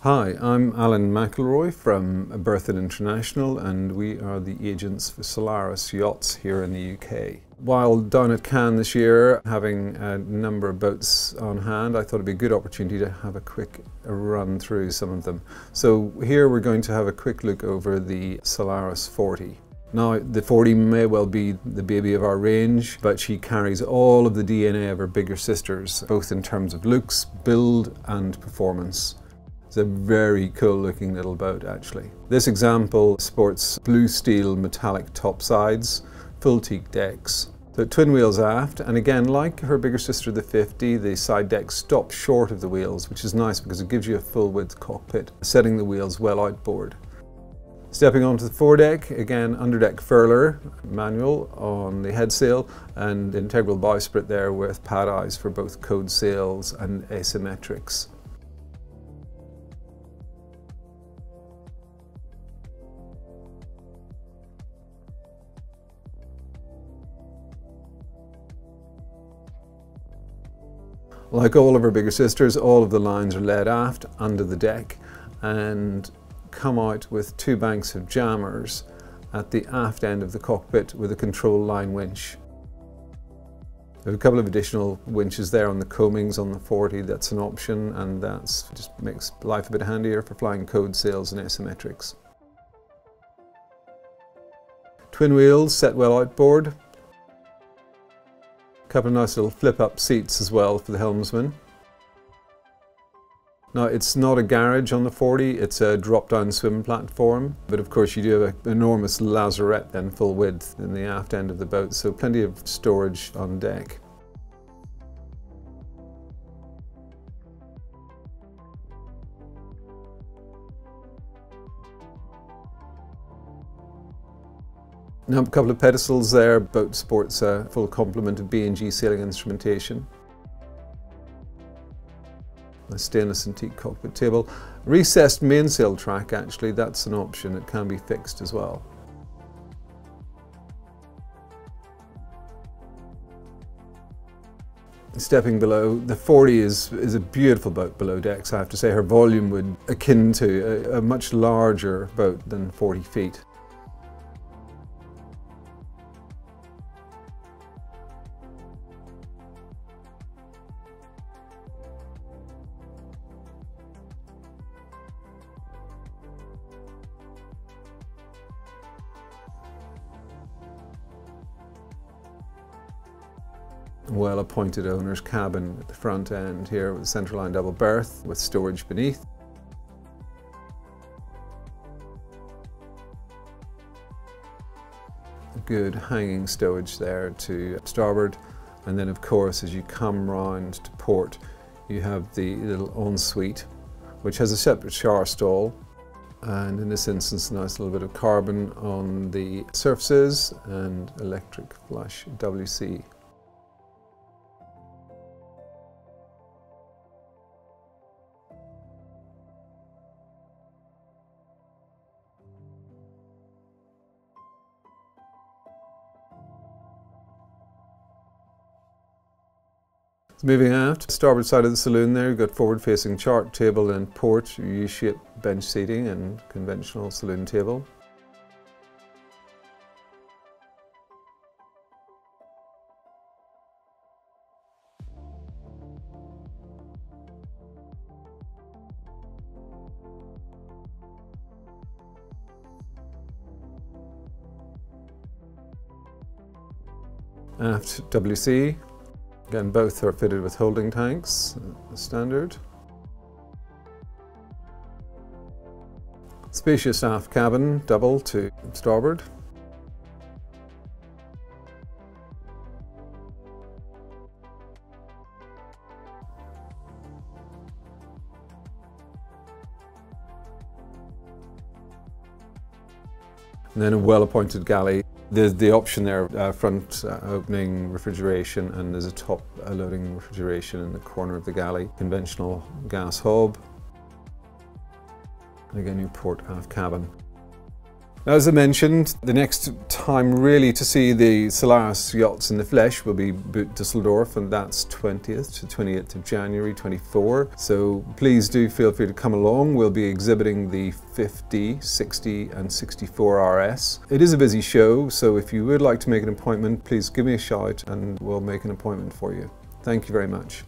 Hi, I'm Alan McIlroy from Berthon International, and we are the agents for Solaris Yachts here in the UK. While down at Cannes this year, having a number of boats on hand, I thought it'd be a good opportunity to have a quick run through some of them. So here we're going to have a quick look over the Solaris 40. Now, the 40 may well be the baby of our range, but she carries all of the DNA of her bigger sisters, both in terms of looks, build and performance. It's a very cool looking little boat actually. This example sports blue steel metallic topsides, full teak decks. So twin wheels aft, and again, like her bigger sister the 50, the side deck stops short of the wheels, which is nice because it gives you a full width cockpit, setting the wheels well outboard. Stepping onto the foredeck, again underdeck furler, manual on the head sail, and integral bowsprit there with pad eyes for both code sails and asymmetrics. Like all of her bigger sisters, all of the lines are led aft under the deck and come out with two banks of jammers at the aft end of the cockpit with a control line winch. There are a couple of additional winches there on the coamings on the 40, that's an option, and that just makes life a bit handier for flying code sails and asymmetrics. Twin wheels set well outboard. Couple of nice little flip-up seats as well for the helmsman. Now, it's not a garage on the 40, it's a drop-down swim platform, but of course you do have an enormous lazarette then full width in the aft end of the boat, so plenty of storage on deck. Now, a couple of pedestals there. Boat sports a full complement of B&G sailing instrumentation. A stainless and teak cockpit table. Recessed mainsail track, actually, that's an option. It can be fixed as well. Stepping below, the 40 is a beautiful boat below decks, I have to say. Her volume would akin to a much larger boat than 40 feet. Well-appointed owner's cabin at the front end here with a centerline double berth with storage beneath. Good hanging stowage there to starboard, and then of course as you come round to port you have the little ensuite which has a separate shower stall, and in this instance a nice little bit of carbon on the surfaces and electric flush WC. Moving aft, starboard side of the saloon there, you've got forward-facing chart table and port, U-shaped bench seating and conventional saloon table. Aft WC. Again, both are fitted with holding tanks, standard. Spacious aft cabin, double to starboard. And then a well-appointed galley. There's the option there, front opening refrigeration, and there's a top loading refrigeration in the corner of the galley. Conventional gas hob. And again, you port aft cabin. Now, as I mentioned, the next time really to see the Solaris yachts in the flesh will be Boot Dusseldorf, and that's 20th to 28th of January 24. So please do feel free to come along. We'll be exhibiting the 50, 60 and 64 RS. It is a busy show, so if you would like to make an appointment, please give me a shout and we'll make an appointment for you. Thank you very much.